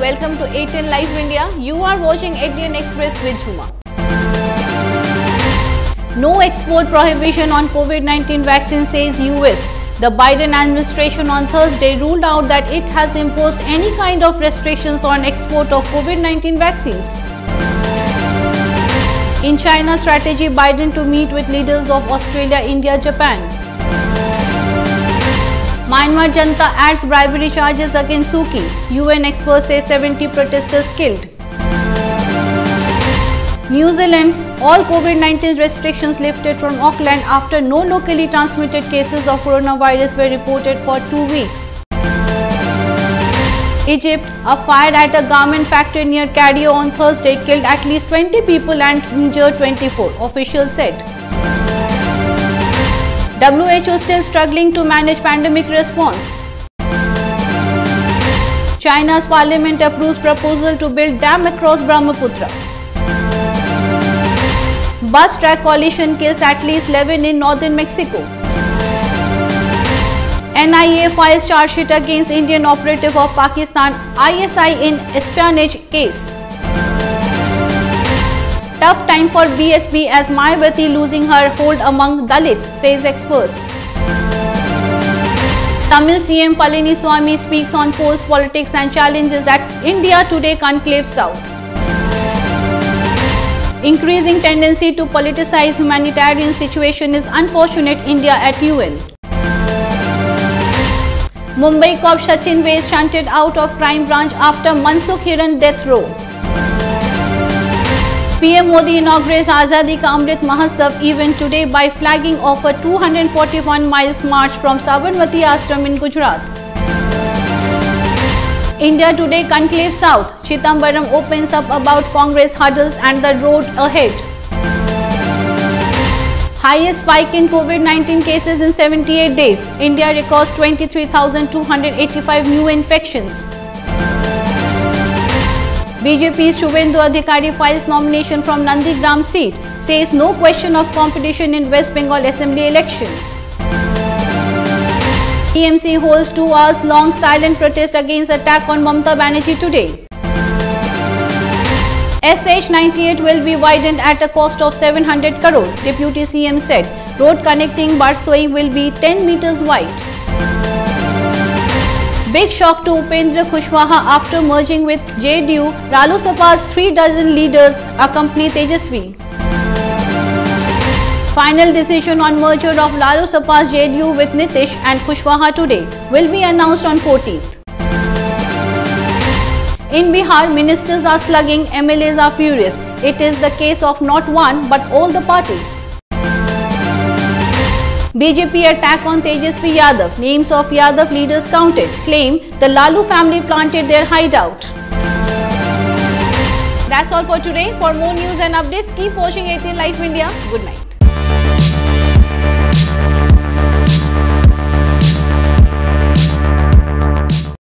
Welcome to 18 Live India. You are watching 18 Express with Jhuma. No export prohibition on COVID-19 vaccine, says US. The Biden administration on Thursday ruled out that it has imposed any kind of restrictions on export of COVID-19 vaccines. In China strategy, Biden to meet with leaders of Australia, India, Japan. Myanmar Janta adds bribery charges against Suu Kyi. UN experts say 70 protesters killed. New Zealand, all COVID-19 restrictions lifted from Auckland after no locally transmitted cases of coronavirus were reported for 2 weeks. Egypt, a fire at a garment factory near Cairo on Thursday killed at least 20 people and injured 24, officials said. WHO still struggling to manage pandemic response. China's parliament approves proposal to build dam across Brahmaputra. Bus track collision kills at least 11 in northern Mexico. NIA files charge sheet against Indian operative of Pakistan ISI in espionage case. Tough time for BSP as Mayawati losing her hold among Dalits, says experts. Tamil CM Palaniswamy speaks on polls, politics and challenges at India Today Conclave South. Increasing tendency to politicize humanitarian situation is unfortunate, India at UN. Mumbai cop Sachin Vaid shunted out of crime branch after Mansukh Hiran death row. PM Modi inaugurates Azadi Ka Amrit Mahotsav event today by flagging off a 241 miles march from Sabarmati Ashram in Gujarat. India Today Conclave South, Chidambaram opens up about Congress hurdles and the road ahead. Highest spike in COVID-19 cases in 78 days. India records 23,285 new infections. BJP's Shubhendu Adhikari files nomination from Nandigram seat, says no question of competition in West Bengal Assembly election. TMC holds 2 hours long silent protest against attack on Mamata Banerjee today. SH98 will be widened at a cost of 700 crore, Deputy CM said. Road connecting Barsoi will be 10 meters wide. Big shock to Upendra Kushwaha after merging with JDU. Ralo Sapa's 3 dozen leaders accompany Tejasvi. Final decision on merger of Ralo Sapa's JDU with Nitish and Kushwaha today will be announced on 14th. In Bihar, ministers are slugging, MLAs are furious. It is the case of not one but all the parties. BJP attack on Tejasvi Yadav. Names of Yadav leaders counted. Claim the Lalu family planted their hideout. That's all for today. For more news and updates, keep watching 18 Live India. Good night.